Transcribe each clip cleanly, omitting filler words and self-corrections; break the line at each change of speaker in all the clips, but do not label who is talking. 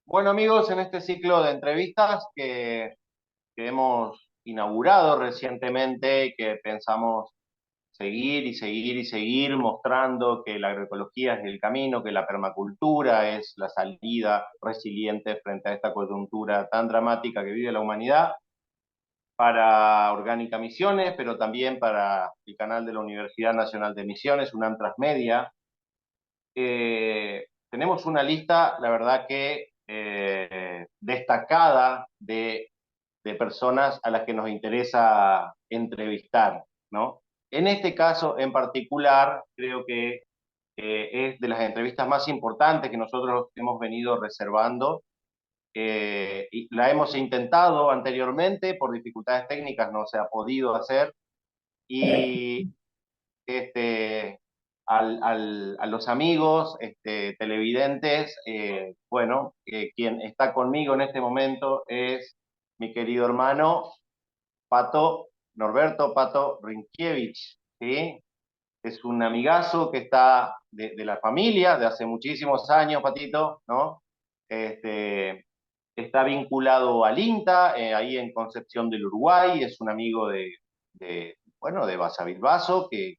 Bueno, amigos, en este ciclo de entrevistas que hemos inaugurado recientemente y que pensamos seguir y seguir y seguir mostrando que la agroecología es el camino, que la permacultura es la salida resiliente frente a esta coyuntura tan dramática que vive la humanidad, para Orgánica Misiones, pero también para el canal de la Universidad Nacional de Misiones, UNAM Transmedia. Tenemos una lista, la verdad que destacada de personas a las que nos interesa entrevistar, ¿no? En este caso en particular, creo que es de las entrevistas más importantes que nosotros hemos venido reservando. Y la hemos intentado anteriormente, por dificultades técnicas no se ha podido hacer, y este, a los amigos televidentes, bueno, quien está conmigo en este momento es mi querido hermano Pato, Norberto Pato Rinkiewicz, ¿sí? Es un amigazo que está de la familia de hace muchísimos años, Patito, ¿no? Este, Está vinculado al INTA, ahí en Concepción del Uruguay, es un amigo bueno, de Basavilbaso, que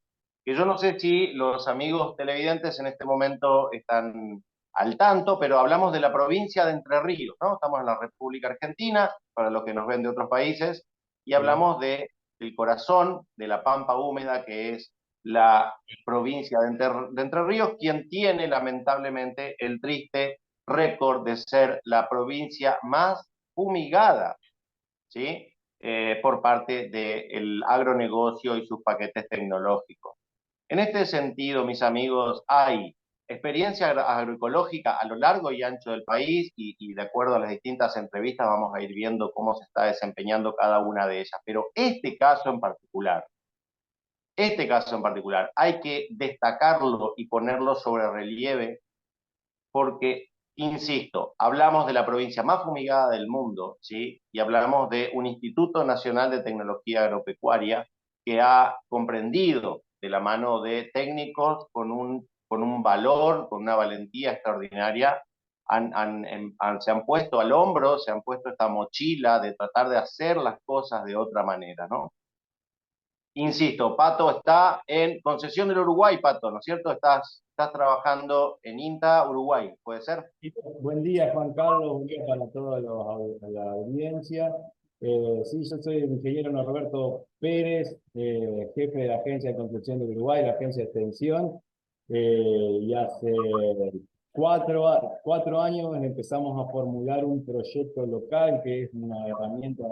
yo no sé si los amigos televidentes en este momento están al tanto, pero hablamos de la provincia de Entre Ríos, ¿no? Estamos en la República Argentina, para los que nos ven de otros países, y
Sí.
hablamos del corazón de la Pampa Húmeda, que es la provincia de Entre Ríos, quien tiene lamentablemente el triste récord de ser la provincia más fumigada, ¿sí? Por parte del agronegocio y sus paquetes tecnológicos. En este sentido, mis amigos, hay experiencia agroecológica a lo largo y ancho del país y de acuerdo a las distintas entrevistas vamos a ir viendo cómo se está desempeñando cada una de ellas. Pero este caso en particular, hay que destacarlo y ponerlo sobre relieve porque, insisto, hablamos de la provincia más fumigada del mundo, ¿sí? Y hablamos de un Instituto Nacional de Tecnología Agropecuaria que ha comprendido de la mano de técnicos con un valor, con una valentía extraordinaria, se han puesto al hombro, se han puesto esta mochila de tratar de hacer las cosas de otra manera, ¿no? Insisto, Pato está en Concesión del Uruguay, Pato, ¿no es cierto? Estás trabajando en INTA Uruguay, ¿puede ser?
Sí, buen día, Juan Carlos, buen día para toda la audiencia. Sí, yo soy el ingeniero Norberto Pérez, jefe de la Agencia de Construcción de Uruguay, la agencia de extensión, y hace 4 años empezamos a formular un proyecto local que es una herramienta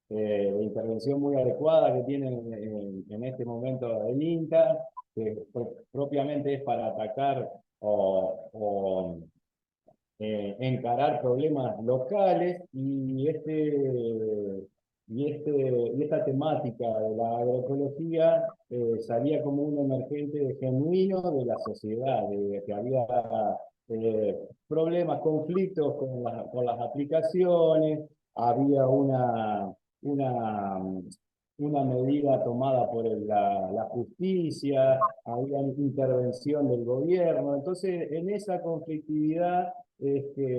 de intervención muy adecuada que tiene en este momento el INTA, que propiamente es para atacar encarar problemas locales y esta temática de la agroecología salía como un emergente genuino de la sociedad, de que había problemas, conflictos con las aplicaciones, había una, una medida tomada por la justicia, había intervención del gobierno. Entonces, en esa conflictividad, este,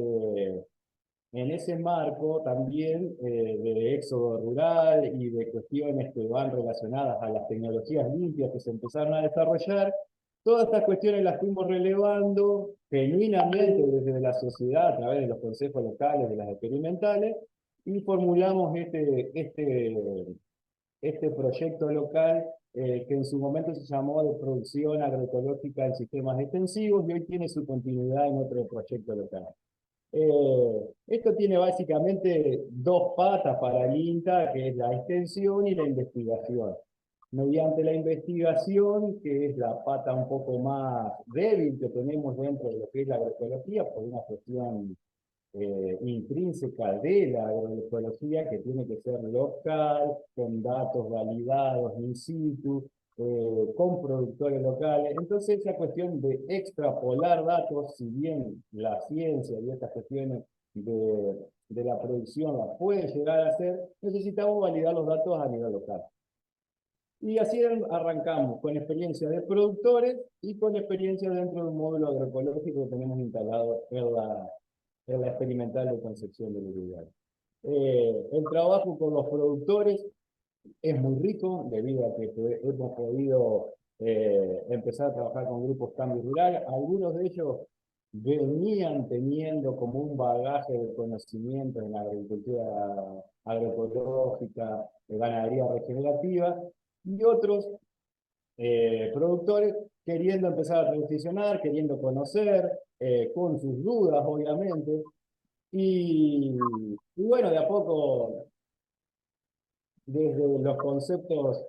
en ese marco también de éxodo rural y de cuestiones que van relacionadas a las tecnologías limpias que se empezaron a desarrollar, todas estas cuestiones las fuimos relevando genuinamente desde la sociedad a través de los consejos locales, de las experimentales, y formulamos este proyecto local que en su momento se llamó de producción agroecológica en sistemas extensivos y hoy tiene su continuidad en otro proyecto local. Esto tiene básicamente dos patas para el INTA, que es la extensión y la investigación. Mediante la investigación, que es la pata un poco más débil que tenemos dentro de lo que es la agroecología, por una cuestión intrínseca de la agroecología que tiene que ser local, con datos validados in situ, con productores locales. Entonces, esa cuestión de extrapolar datos, si bien la ciencia y estas cuestiones de la producción las puede llegar a hacer, necesitamos validar los datos a nivel local. Y así arrancamos con experiencia de productores y con experiencia dentro de un módulo agroecológico que tenemos instalado en la experimental de Concepción del Uruguay. El trabajo con los productores es muy rico debido a que hemos podido empezar a trabajar con grupos Cambio Rural. Algunos de ellos venían teniendo como un bagaje de conocimiento en la agricultura agroecológica, de ganadería regenerativa, y otros productores queriendo empezar a transicionar, queriendo conocer, con sus dudas, obviamente. Y bueno, de a poco desde los conceptos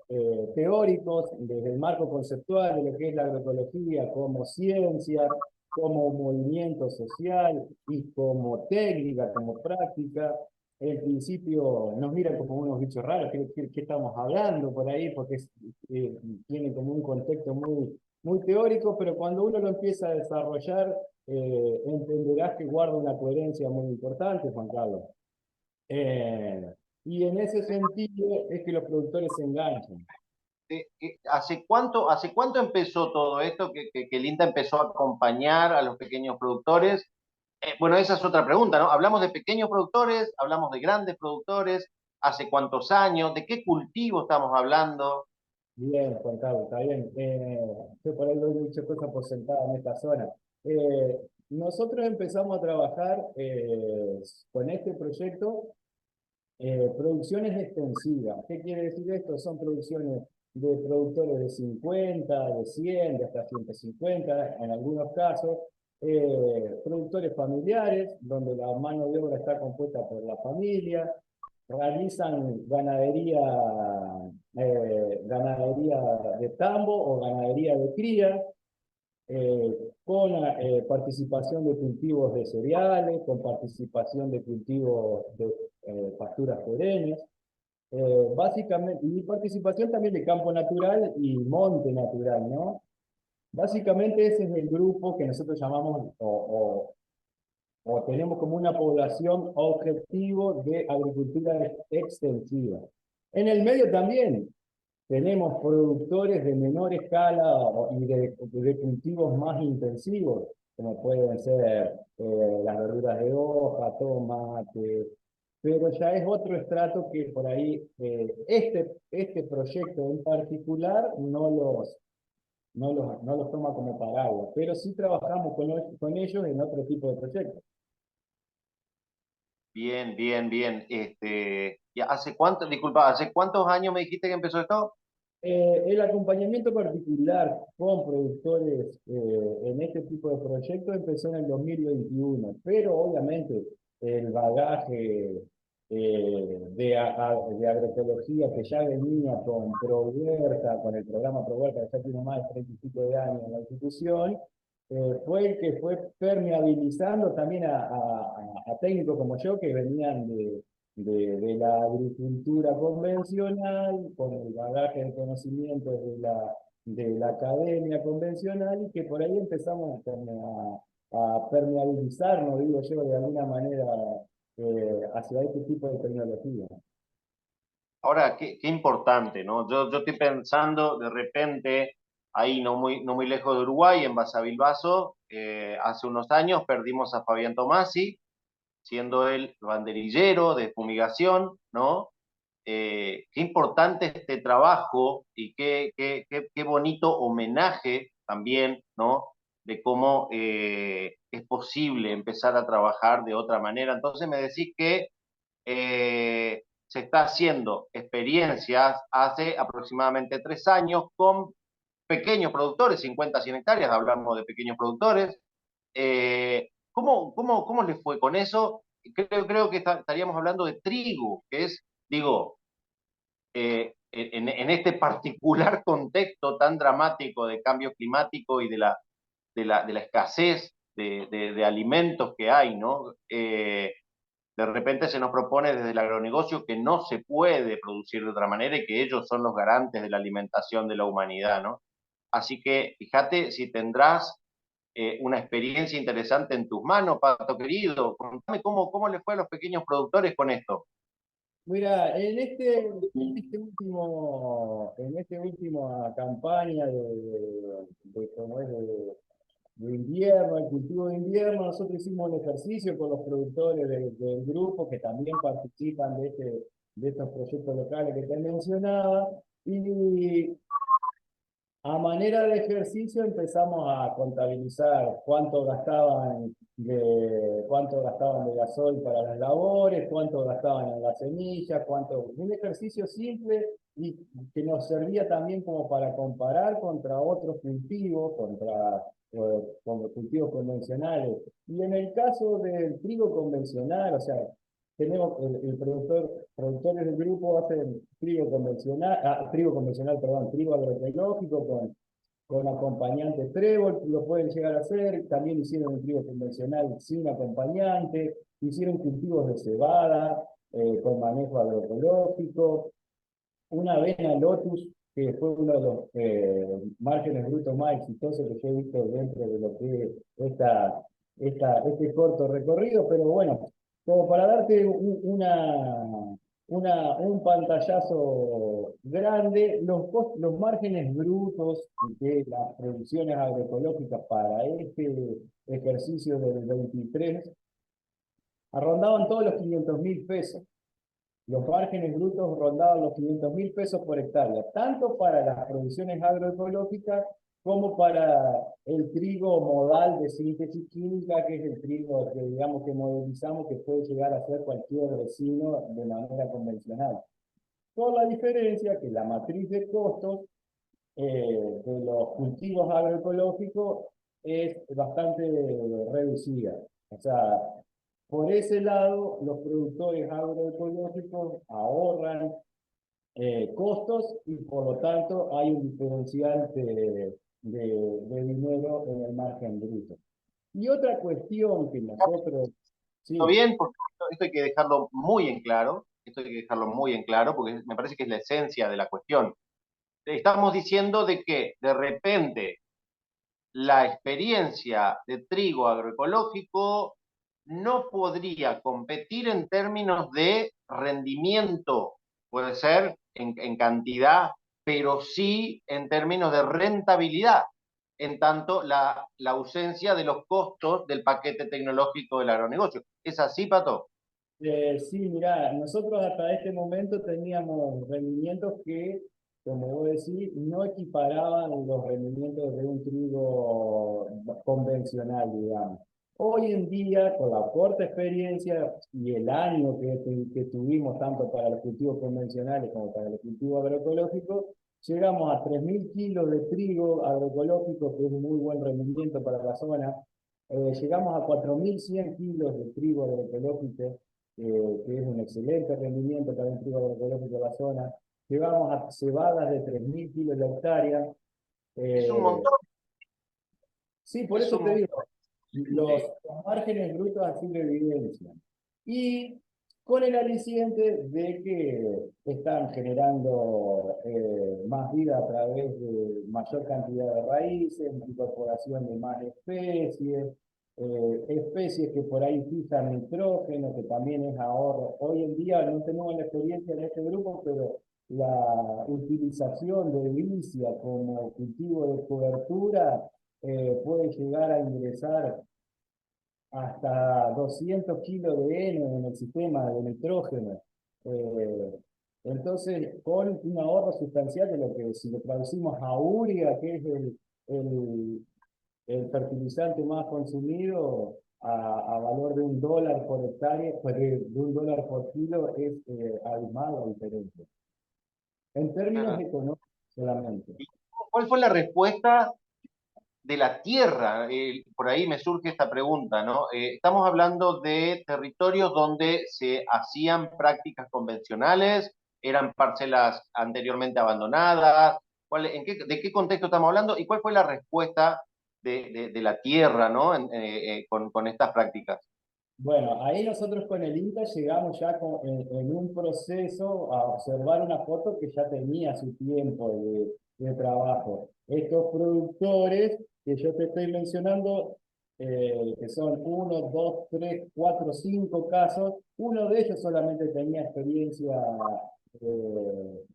teóricos, desde el marco conceptual de lo que es la agroecología como ciencia, como movimiento social y como técnica, como práctica. En principio nos miran como unos bichos raros, ¿qué estamos hablando por ahí? Porque tiene como un contexto muy teórico, pero cuando uno lo empieza a desarrollar, entenderás que guarda una coherencia muy importante, Juan Carlos. Eh, y en ese sentido es que los productores se enganchan.
Hace cuánto empezó todo esto que el INTA empezó a acompañar a los pequeños productores? Bueno, esa es otra pregunta, ¿no? Hablamos de pequeños productores, hablamos de grandes productores, ¿hace cuántos años? ¿De qué cultivo estamos hablando?
Bien, Juan Carlos, está bien. Yo por ahí doy muchas cosas por sentada en esta zona. Eh, Nosotros empezamos a trabajar con este proyecto producciones extensivas. ¿Qué quiere decir esto? Son producciones de productores de 50, de 100, de hasta 150, en algunos casos. Productores familiares, donde la mano de obra está compuesta por la familia. Realizan ganadería de tambo o ganadería de cría, con participación de cultivos de cereales, con participación de cultivos de pasturas perennes, básicamente, y participación también de campo natural y monte natural, ¿no? Básicamente ese es el grupo que nosotros llamamos o tenemos como una población objetivo de agricultura extensiva. En el medio también tenemos productores de menor escala y de cultivos más intensivos, como pueden ser las verduras de hoja, tomate, pero ya es otro estrato que por ahí este proyecto en particular no los toma como paraguas, pero sí trabajamos con ellos en otro tipo de proyectos.
Bien, bien, bien. ¿Y hace cuánto, disculpa, hace cuántos años me dijiste que empezó esto?
El acompañamiento particular con productores en este tipo de proyectos empezó en el 2021, pero obviamente el bagaje de agroecología que ya venía con ProHuerta, con el programa ProHuerta, que ya tiene más de 30 y pico de años en la institución, fue el que fue permeabilizando también a técnicos como yo que venían de la agricultura convencional, con el bagaje de conocimientos de la academia convencional, y que por ahí empezamos a permeabilizarnos, digo yo, de alguna manera hacia este tipo de tecnología.
Ahora, qué importante, ¿no? Yo estoy pensando de repente, ahí no muy lejos de Uruguay, en Basavilbaso, hace unos años perdimos a Fabián Tomasi, siendo él banderillero de fumigación, ¿no? Qué importante este trabajo y qué bonito homenaje también, ¿no? De cómo es posible empezar a trabajar de otra manera. Entonces me decís que se está haciendo experiencias hace aproximadamente 3 años con pequeños productores, 50, 100 hectáreas, hablamos de pequeños productores. ¿Cómo les fue con eso? Creo que estaríamos hablando de trigo, que es, digo, en este particular contexto tan dramático de cambio climático y de la escasez de alimentos que hay, ¿no? De repente se nos propone desde el agronegocio que no se puede producir de otra manera y que ellos son los garantes de la alimentación de la humanidad, ¿no? Así que fíjate si tendrás una experiencia interesante en tus manos, Pato querido. Contame cómo le fue a los pequeños productores con esto.
Mira, en este última campaña ¿cómo es? de invierno, el cultivo de invierno. Nosotros hicimos un ejercicio con los productores del grupo que también participan de estos proyectos locales que te mencionaba. Y a manera de ejercicio empezamos a contabilizar cuánto gastaban de gasoil para las labores, cuánto gastaban en las semillas, un ejercicio simple y que nos servía también como para comparar contra otros cultivos, con cultivos convencionales. Y en el caso del trigo convencional, o sea, tenemos productores del grupo hacen trigo convencional, perdón, trigo agroecológico con acompañante trébol, lo pueden llegar a hacer. También hicieron un trigo convencional sin acompañante, hicieron cultivos de cebada con manejo agroecológico, una avena Lotus, que fue uno de los márgenes brutos más exitosos que yo he visto dentro de lo que es este corto recorrido, pero bueno, como para darte un pantallazo grande, los márgenes brutos de las producciones agroecológicas para este ejercicio del 23 rondaban todos los 500.000 pesos. Los márgenes brutos rondaban los 500.000 pesos por hectárea, tanto para las producciones agroecológicas como para el trigo modal de síntesis química, que es el trigo que digamos que modelizamos, que puede llegar a ser cualquier vecino de manera convencional. Con la diferencia que la matriz de costos de los cultivos agroecológicos es bastante reducida. O sea, por ese lado, los productores agroecológicos ahorran costos y por lo tanto hay un diferencial de dinero en el margen bruto. Y otra cuestión que nosotros,
¿Todo
sí,
bien? Porque esto hay que dejarlo muy en claro, esto hay que dejarlo muy en claro, porque me parece que es la esencia de la cuestión. Estamos diciendo de que de repente la experiencia de trigo agroecológico no podría competir en términos de rendimiento, puede ser en cantidad, pero sí en términos de rentabilidad, en tanto la ausencia de los costos del paquete tecnológico del agronegocio. ¿Es así, Pato?
sí, mira, nosotros hasta este momento teníamos rendimientos que, como vos decís, no equiparaban los rendimientos de un trigo convencional, digamos. Hoy en día, con la corta experiencia y el año que tuvimos tanto para los cultivos convencionales como para los cultivos agroecológicos, llegamos a 3.000 kilos de trigo agroecológico, que es un muy buen rendimiento para la zona. Llegamos a 4.100 kilos de trigo agroecológico, que es un excelente rendimiento para un trigo agroecológico de la zona. Llevamos a cebadas de 3.000 kilos de hectárea.
Es un
Eh,
montón,
sí, por
es
eso
un
te
montón.
digo, los márgenes brutos así lo evidencian. Y con el aliciente de que están generando más vida a través de mayor cantidad de raíces, incorporación de más especies que por ahí fijan nitrógeno, que también es ahorro. Hoy en día no tenemos la experiencia en este grupo, pero la utilización de vicia como cultivo de cobertura puede llegar a ingresar hasta 200 kilos de N en el sistema de nitrógeno. Eh, entonces, con un ahorro sustancial de lo que si lo traducimos a urea, que es el, el fertilizante más consumido, a valor de $1 por hectárea, pues de $1 por kilo, es abismal la diferencia. En términos económicos solamente.
¿Cuál fue la respuesta de la tierra? Por ahí me surge esta pregunta, ¿no? Estamos hablando de territorios donde se hacían prácticas convencionales, eran parcelas anteriormente abandonadas. ¿De qué contexto estamos hablando? ¿Y cuál fue la respuesta de la tierra, ¿no? Con estas prácticas.
Bueno, ahí nosotros con el INTA llegamos ya en un proceso a observar una foto que ya tenía su tiempo de trabajo. Estos productores que yo te estoy mencionando, que son uno, dos, tres, cuatro, cinco casos, uno de ellos solamente tenía experiencia eh,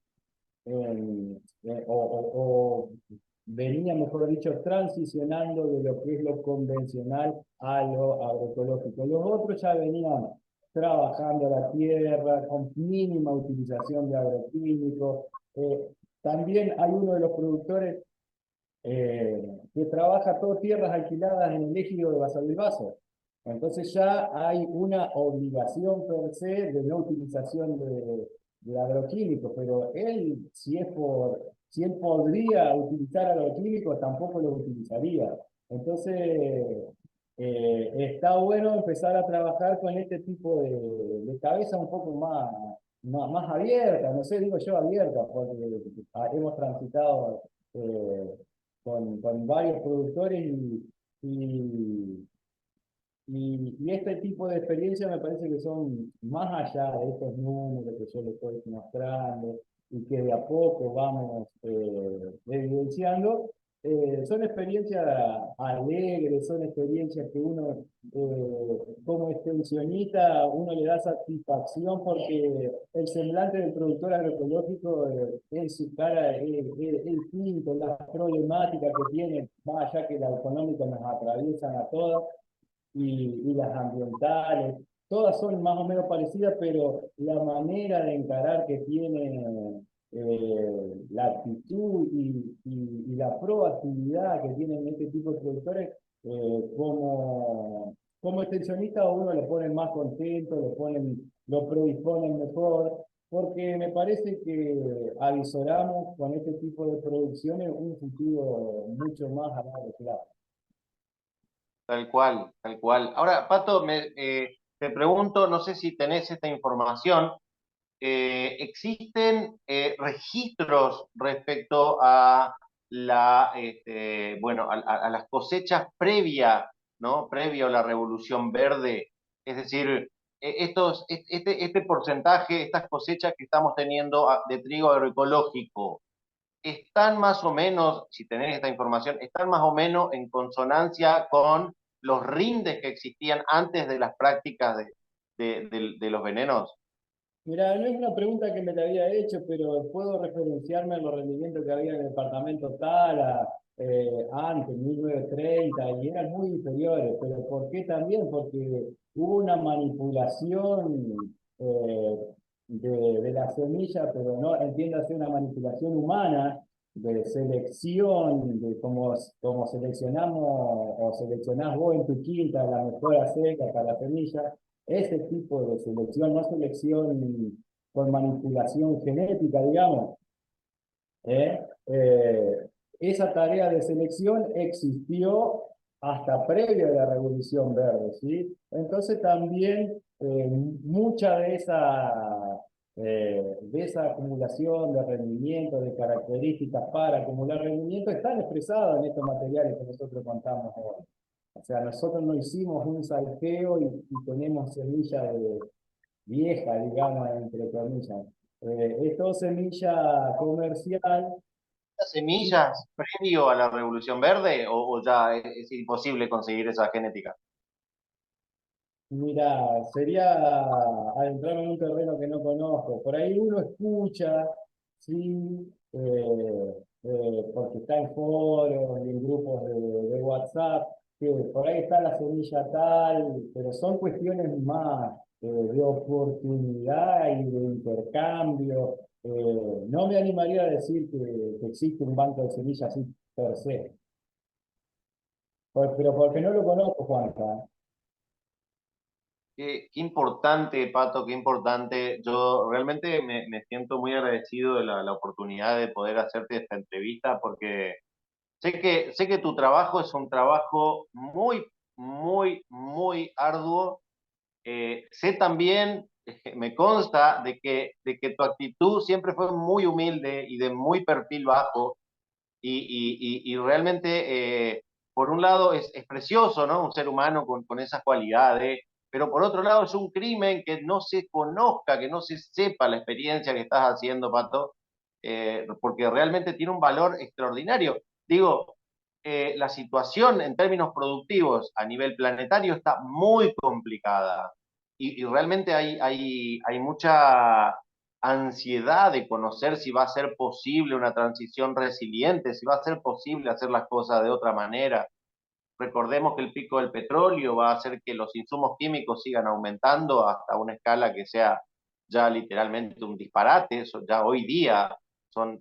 o venía, mejor dicho, transicionando de lo que es lo convencional a lo agroecológico. Los otros ya venían trabajando la tierra con mínima utilización de agroquímicos. También hay uno de los productores que trabaja todo tierras alquiladas en el ejido de Basavilbaso. Entonces ya hay una obligación per se de no utilización de agroquímicos, pero él, si él podría utilizar agroquímicos, tampoco los utilizaría. Entonces, está bueno empezar a trabajar con este tipo de cabeza un poco más abierta, no sé, digo yo abierta, porque hemos transitado con varios productores y, y este tipo de experiencias me parece que son más allá de estos números que yo les estoy mostrando y que de a poco vamos evidenciando. Son experiencias alegres, son experiencias que uno, como extensionista, uno le da satisfacción porque el semblante del productor agroecológico en su cara es distinto, las problemáticas que tiene, más allá que la económica nos atraviesan a todas y las ambientales, todas son más o menos parecidas, pero la manera de encarar que tiene la actitud y la proactividad que tienen este tipo de productores, como extensionista a uno lo ponen más contento, lo predisponen mejor, porque me parece que avisoramos con este tipo de producciones un futuro mucho más a largo plazo.
Tal cual, tal cual. Ahora, Pato, te pregunto, no sé si tenés esta información, ¿existen registros respecto a bueno, a las cosechas ¿no? Previa a la Revolución Verde? Es decir, este porcentaje, estas cosechas que estamos teniendo de trigo agroecológico, están más o menos, si tenés esta información, están más o menos en consonancia con los rindes que existían antes de las prácticas de los venenos.
Mira, no es una pregunta que me la había hecho, pero puedo referenciarme a los rendimientos que había en el departamento Tala antes, 1930, y eran muy inferiores. ¿Pero por qué también? Porque hubo una manipulación de la semilla, pero no entiéndase una manipulación humana, de selección, de como seleccionamos o seleccionás vos en tu quinta la mejor seca para la semilla, ese tipo de selección, no selección con manipulación genética, digamos, ¿eh? Esa tarea de selección existió hasta previo a la Revolución Verde, ¿sí? Entonces también mucha de esa acumulación de rendimiento, de características para acumular rendimiento, están expresadas en estos materiales que nosotros contamos hoy. O sea, nosotros no hicimos un salteo y tenemos semilla vieja, digamos, entre comillas. Es todo semilla comercial.
¿Las
Y
semillas previo a la Revolución Verde o ya es imposible conseguir esa genética?
mira, sería adentrarme en un terreno que no conozco. Por ahí uno escucha, sí, porque está en foros y en grupos de WhatsApp, que por ahí está la semilla tal, pero son cuestiones más de oportunidad y de intercambio. No me animaría a decir que existe un banco de semillas así per se, pero porque no lo conozco, Juanca.
Qué importante, Pato, qué importante. Yo realmente me siento muy agradecido de la oportunidad de poder hacerte esta entrevista porque sé que tu trabajo es un trabajo muy, muy, muy arduo. Sé también, me consta, de que tu actitud siempre fue muy humilde y de muy perfil bajo y realmente, por un lado, es precioso, ¿no? Un ser humano con esas cualidades, pero por otro lado es un crimen que no se conozca, que no se sepa la experiencia que estás haciendo, Pato, porque realmente tiene un valor extraordinario. Digo, la situación en términos productivos a nivel planetario está muy complicada y realmente hay mucha ansiedad de conocer si va a ser posible una transición resiliente, si va a ser posible hacer las cosas de otra manera. Recordemos que el pico del petróleo va a hacer que los insumos químicos sigan aumentando hasta una escala que sea ya literalmente un disparate. Eso ya hoy día son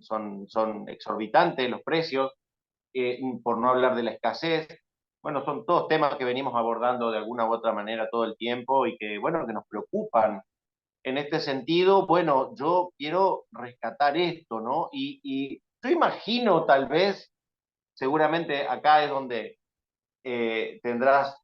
exorbitantes los precios, por no hablar de la escasez. Bueno, son todos temas que venimos abordando de alguna u otra manera todo el tiempo y que, bueno, que nos preocupan. En este sentido, bueno, yo quiero rescatar esto, ¿no? Y yo imagino tal vez, seguramente acá es donde tendrás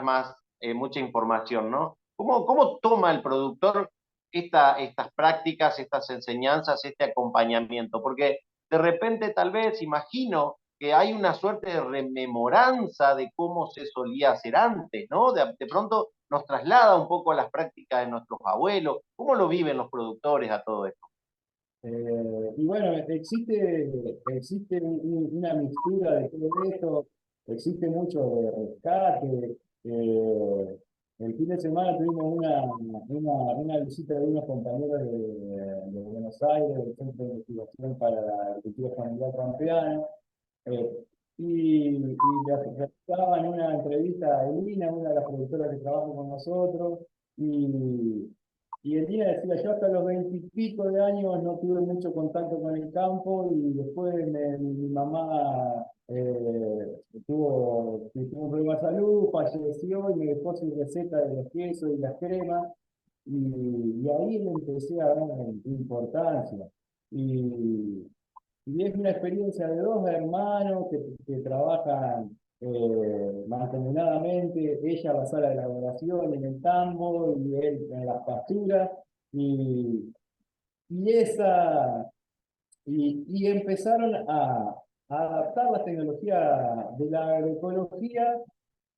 más, mucha información, ¿no? ¿Cómo toma el productor estas prácticas, estas enseñanzas, este acompañamiento? Porque de repente tal vez imagino que hay una suerte de rememoranza de cómo se solía hacer antes, ¿no? De pronto nos traslada un poco a las prácticas de nuestros abuelos. ¿Cómo lo viven los productores a todo esto?
Y bueno, existe una mixtura de todo esto, existe mucho de rescate. eh, el fin de semana tuvimos una visita de unos compañeros de Buenos Aires, del Centro de Investigación para la Agricultura Familiar Pampeana, eh, y le realizaban una entrevista a Elina, una de las productoras que trabaja con nosotros, y, y Elina decía, yo hasta los 20 y pico de años no tuve mucho contacto con el campo, y después mi mamá tuvo un problema de salud, falleció y me dejó su receta de los quesos y las cremas, y ahí le empecé a dar importancia. Y, y es una experiencia de dos hermanos que trabajan mancomunadamente, ella en la sala de elaboración, en el tambo, y él en las pasturas, y, y, esa, y empezaron a adaptar la tecnología de la agroecología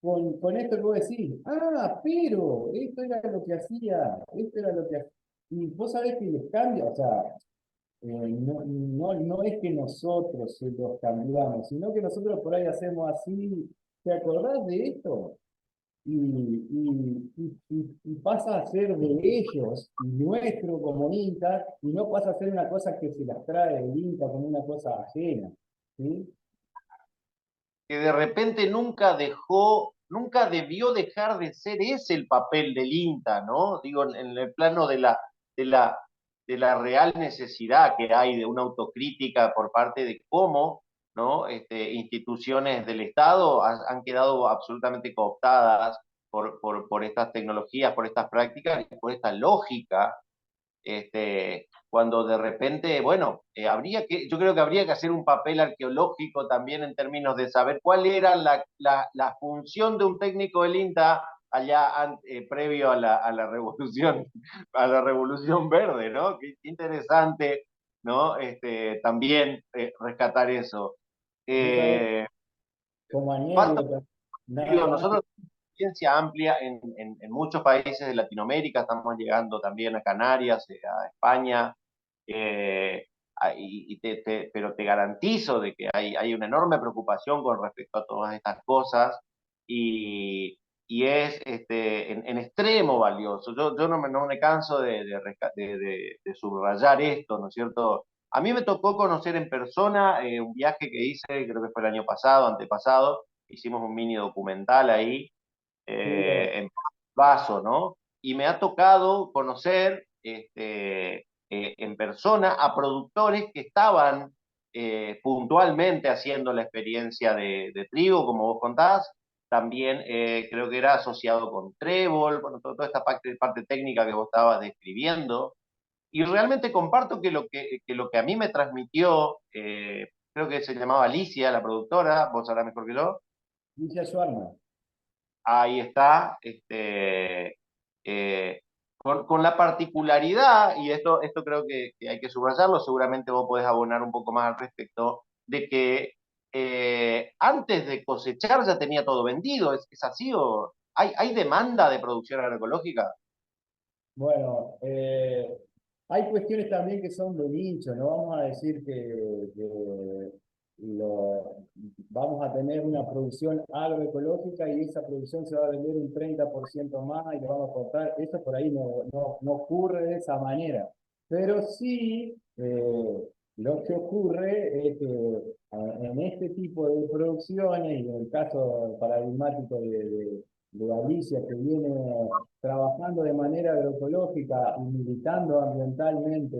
con esto que vos decís. Ah, pero esto era lo que hacía, esto era lo que hacía. Y vos sabés que les cambia, o sea, no es que nosotros se los cambiamos, sino que nosotros por ahí hacemos así, ¿te acordás de esto? Y pasa a ser de ellos, y nuestro como Inca, y no pasa a ser una cosa que se las trae el Inca como una cosa ajena, ¿sí?
Que de repente nunca debió dejar de ser ese el papel del INTA, ¿no? Digo, en el plano de la, de la real necesidad que hay de una autocrítica por parte de cómo, ¿no? Instituciones del Estado han quedado absolutamente cooptadas por estas tecnologías, por estas prácticas y por esta lógica, cuando de repente, bueno, yo creo que habría que hacer un papel arqueológico también en términos de saber cuál era la función de un técnico del INTA allá previo a la revolución, a la revolución verde, ¿no? Qué interesante, ¿no? También rescatar eso.
Vos sabés,
Eh,
como
falta,
anécdota,
digo,
nada más.
nosotros experiencia amplia en muchos países de Latinoamérica, estamos llegando también a Canarias, a España, eh, pero te garantizo de que hay una enorme preocupación con respecto a todas estas cosas y, y es en extremo valioso. Yo no me canso de subrayar esto, ¿no es cierto? A mí me tocó conocer en persona un viaje que hice, creo que fue el año pasado, antepasado, hicimos un mini documental ahí
Qué bien.
en vaso, ¿no? Y me ha tocado conocer en persona a productores que estaban puntualmente haciendo la experiencia de trigo, como vos contás. También creo que era asociado con Trébol, bueno, toda esta parte técnica que vos estabas describiendo. Y realmente comparto que lo que a mí me transmitió, creo que se llamaba Alicia, la productora, vos sabrás mejor que yo,
Dice su arma.
ahí está, con la particularidad, y esto creo que hay que subrayarlo, seguramente vos podés abonar un poco más al respecto, de que antes de cosechar ya tenía todo vendido, ¿es así o hay demanda de producción agroecológica?
Bueno, hay cuestiones también que son de nicho, no vamos a decir que vamos a tener una producción agroecológica y esa producción se va a vender un 30% más y le vamos a cortar. Eso por ahí no ocurre de esa manera. Pero sí, lo que ocurre es que en este tipo de producciones, y en el caso paradigmático de Alicia, que viene trabajando de manera agroecológica y militando ambientalmente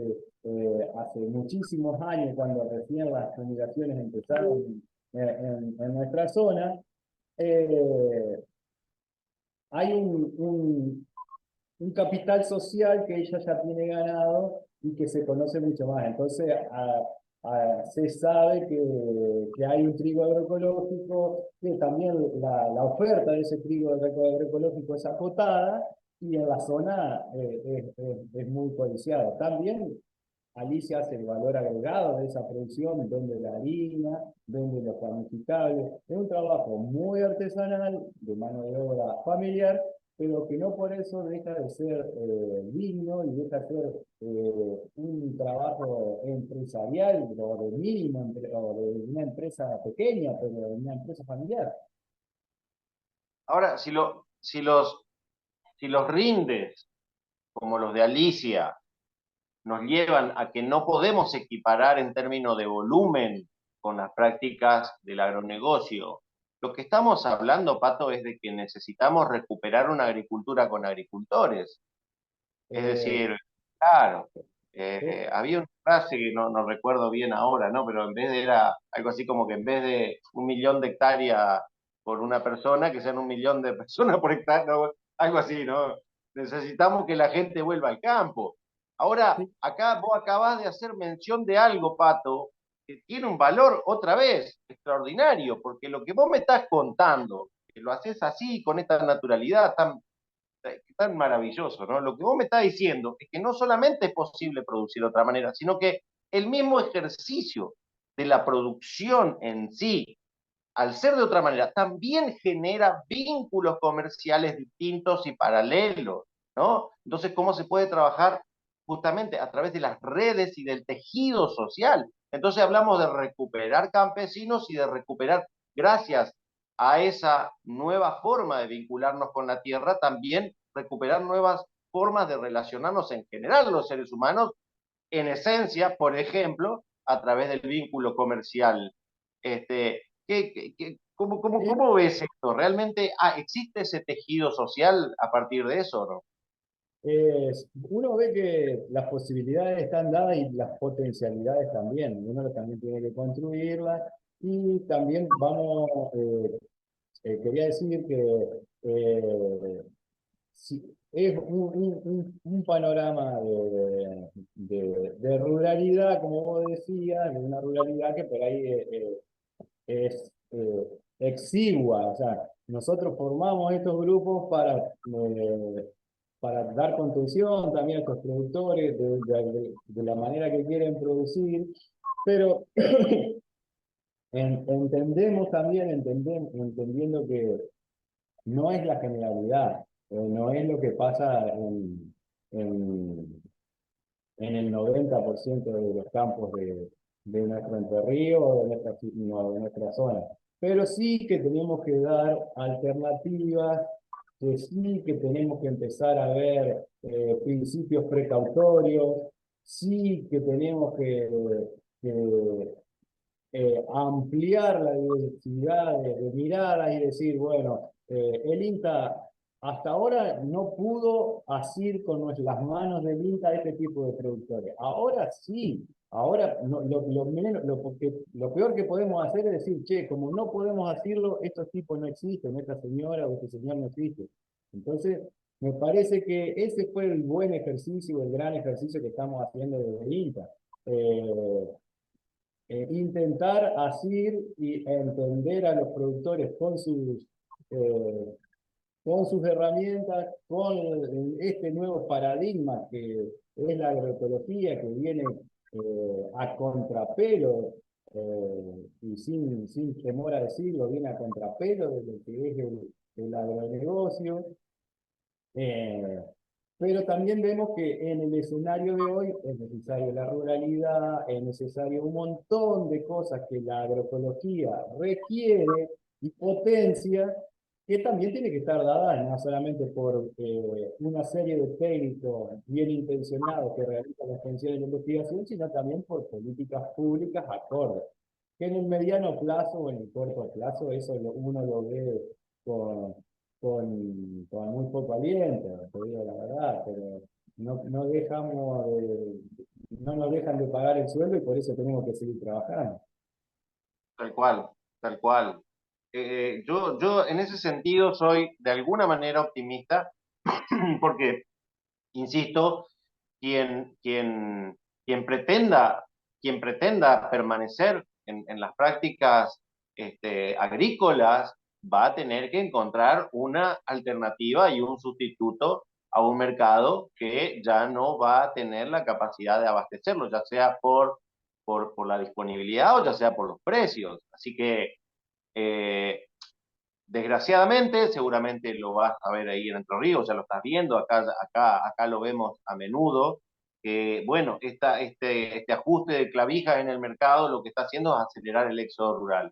hace muchísimos años, cuando recién las generaciones empezaron en nuestra zona, eh, hay un capital social que ella ya tiene ganado y que se conoce mucho más. Entonces, se sabe que hay un trigo agroecológico, que también la oferta de ese trigo agroecológico es acotada y en la zona es muy codiciado. También Alicia hace el valor agregado de esa producción, vende la harina, vende los panificables. Es un trabajo muy artesanal, de mano de obra familiar, pero que no por eso deja de ser digno y deja de ser un trabajo empresarial o de mínimo, o de una empresa pequeña, pero de una empresa familiar.
Ahora, si los rindes, como los de Alicia, nos llevan a que no podemos equiparar en términos de volumen con las prácticas del agronegocio. Lo que estamos hablando, Pato, es de que necesitamos recuperar una agricultura con agricultores. Es
Eh,
decir, claro,
eh,
había una frase que no recuerdo bien ahora, ¿no? Pero en vez de era algo así como que en vez de 1 millón de hectáreas por una persona, que sean 1 millón de personas por hectárea, ¿no? Algo así, ¿no? Necesitamos que la gente vuelva al campo. Ahora,
sí,
acá vos acabás de hacer mención de algo, Pato, que tiene un valor otra vez extraordinario, porque lo que vos me estás contando, que lo haces así, con esta naturalidad tan maravilloso, ¿no? Lo que vos me estás diciendo es que no solamente es posible producir de otra manera, sino que el mismo ejercicio de la producción en sí, al ser de otra manera, también genera vínculos comerciales distintos y paralelos, ¿no? Entonces, ¿cómo se puede trabajar justamente a través de las redes y del tejido social? Entonces hablamos de recuperar campesinos y de recuperar, gracias a esa nueva forma de vincularnos con la tierra, también recuperar nuevas formas de relacionarnos en general los seres humanos, en esencia, por ejemplo, a través del vínculo comercial.
sí.
¿Cómo ves esto? ¿Realmente existe ese tejido social a partir de eso, no?
Uno ve que las posibilidades están dadas y las potencialidades también. Uno también tiene que construirlas y también quería decir que es un panorama de ruralidad, como vos decías, de una ruralidad que por ahí es exigua. O sea, nosotros formamos estos grupos para dar contención también a estos productores de la manera que quieren producir, pero entendemos también, entendiendo que no es la generalidad, no es lo que pasa en, en el 90% de los campos de nuestro entrerrío o no, de nuestra zona. Pero sí que tenemos que dar alternativas, que sí que tenemos que empezar a ver principios precautorios, sí que tenemos que ampliar la diversidad de miradas y decir, bueno, el INTA hasta ahora no pudo asir con las manos del INTA este tipo de productores. Ahora sí, ahora lo peor que podemos hacer es decir, che, como no podemos asirlo, estos tipos no existen, esta señora o este señor no existe. Entonces, me parece que ese fue el buen ejercicio, el gran ejercicio que estamos haciendo desde el INTA. Eh, Intentar asir y entender a los productores eh, con sus herramientas, con este nuevo paradigma que es la agroecología, que viene a contrapelo, y sin temor a decirlo, viene a contrapelo de lo que es el agronegocio. Eh, pero también vemos que en el escenario de hoy es necesario la ruralidad, es necesario un montón de cosas que la agroecología requiere y potencia, que también tiene que estar dada no solamente por una serie de técnicos bien intencionados que realizan la extensión y la investigación, sino también por políticas públicas acordes. Que en el mediano plazo o en el corto plazo eso uno lo ve con, con muy poco aliento, te digo la verdad, pero no dejamos no nos dejan de pagar el sueldo y por eso tenemos que seguir trabajando.
Tal cual, tal cual. Yo en ese sentido soy de alguna manera optimista porque, insisto, quien, quien, quien pretenda, quien pretenda permanecer en las prácticas agrícolas va a tener que encontrar una alternativa y un sustituto a un mercado que ya no va a tener la capacidad de abastecerlo, ya sea por la disponibilidad o ya sea por los precios. Así que eh, desgraciadamente, seguramente lo vas a ver ahí en Entre Ríos, ya lo estás viendo, acá lo vemos a menudo, que bueno, este ajuste de clavijas en el mercado lo que está haciendo es acelerar el éxodo rural.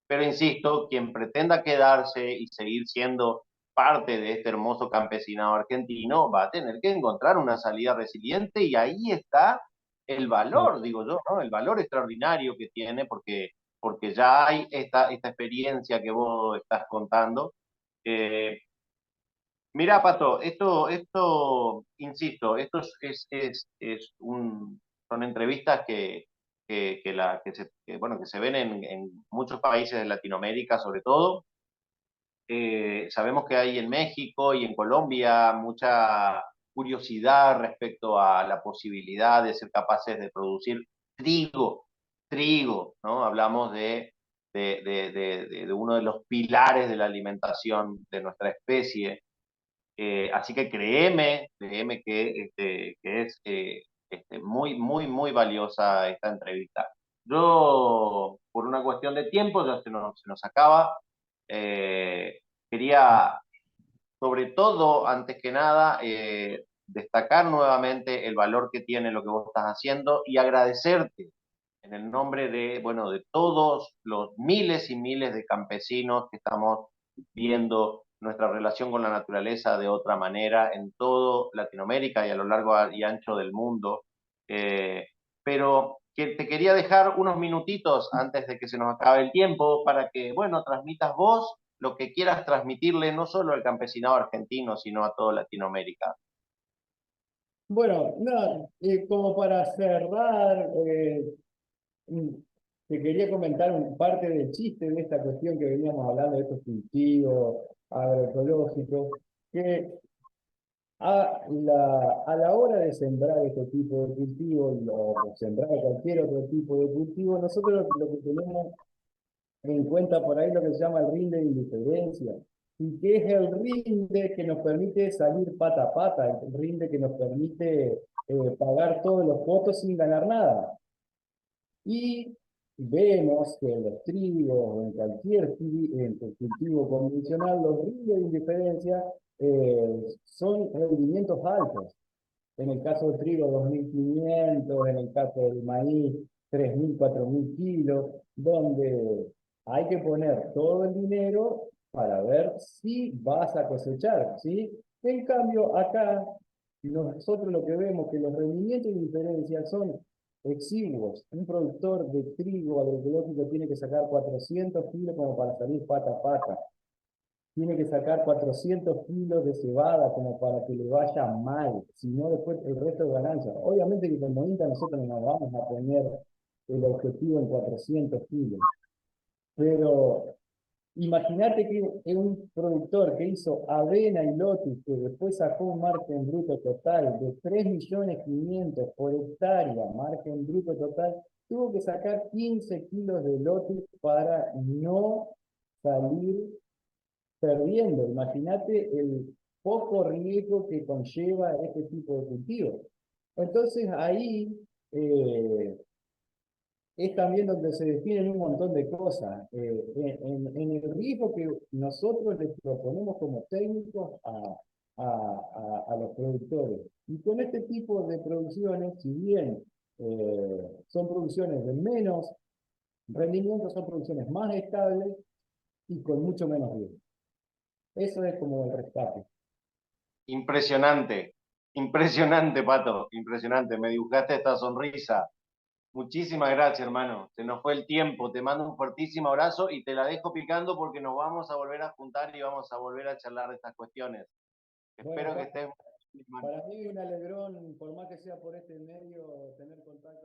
Pero insisto, quien pretenda quedarse y seguir siendo parte de este hermoso campesinado argentino va a tener que encontrar una salida resiliente y ahí está el valor, digo yo, ¿no? El valor extraordinario que tiene porque ya hay esta experiencia que vos estás contando. Eh, Mira, Pato, insisto, esto son entrevistas bueno, que se ven en muchos países de Latinoamérica, sobre todo. Sabemos que hay en México y en Colombia mucha curiosidad respecto a la posibilidad de ser capaces de producir trigo, ¿no? Hablamos de uno de los pilares de la alimentación de nuestra especie. Así que créeme que es muy, muy, muy valiosa esta entrevista. Yo, por una cuestión de tiempo, ya se nos acaba. Eh, Quería, sobre todo, antes que nada, destacar nuevamente el valor que tiene lo que vos estás haciendo y agradecerte en el nombre de, bueno, de todos los miles y miles de campesinos que estamos viendo nuestra relación con la naturaleza de otra manera en todo Latinoamérica y a lo largo y ancho del mundo. Eh, pero que te quería dejar unos minutitos antes de que se nos acabe el tiempo para que, bueno, transmitas vos lo que quieras transmitirle no solo al campesinado argentino, sino a toda Latinoamérica.
Bueno, no, como para cerrar, mm, te quería comentar parte del chiste de esta cuestión que veníamos hablando de estos cultivos agroecológicos, que a la hora de sembrar este tipo de cultivo o sembrar cualquier otro tipo de cultivo, nosotros lo que tenemos en cuenta por ahí lo que se llama el rinde de indiferencia, y que es el rinde que nos permite salir pata a pata, el rinde que nos permite pagar todos los costos sin ganar nada. Y vemos que en los trigos o en cualquier en el cultivo convencional, los rindes de indiferencia son rendimientos altos. En el caso del trigo, 2.500, en el caso del maíz, 3.000, 4.000 kilos, donde hay que poner todo el dinero para ver si vas a cosechar, ¿sí? En cambio, acá, nosotros lo que vemos que los rendimientos de diferencia son exiguos. Un productor de trigo agroecológico tiene que sacar 400 kilos como para salir pata a pata, tiene que sacar 400 kilos de cebada como para que le vaya mal, si no después el resto de ganancias. Obviamente que con Mointa nosotros no nos vamos a poner el objetivo en 400 kilos, pero imagínate que es un productor que hizo avena y lotus, que después sacó un margen bruto total de 3.500.000 por hectárea, margen bruto total, tuvo que sacar 15 kilos de lotus para no salir perdiendo. Imagínate el poco riesgo que conlleva este tipo de cultivo. Entonces ahí es también donde se definen un montón de cosas. En el riesgo que nosotros les proponemos como técnicos a los productores. Y con este tipo de producciones, si bien son producciones de menos rendimiento, son producciones más estables y con mucho menos riesgo. Eso es como el rescate.
Impresionante, impresionante, Pato, impresionante. Me dibujaste esta sonrisa. Muchísimas gracias, hermano. Se nos fue el tiempo. Te mando un fuertísimo abrazo y te la dejo picando porque nos vamos a volver a juntar y vamos a volver a charlar de estas cuestiones.
Bueno,
Espero que estés muy bien, hermano.
para mí es un alegrón, por más que sea por este medio, tener contacto.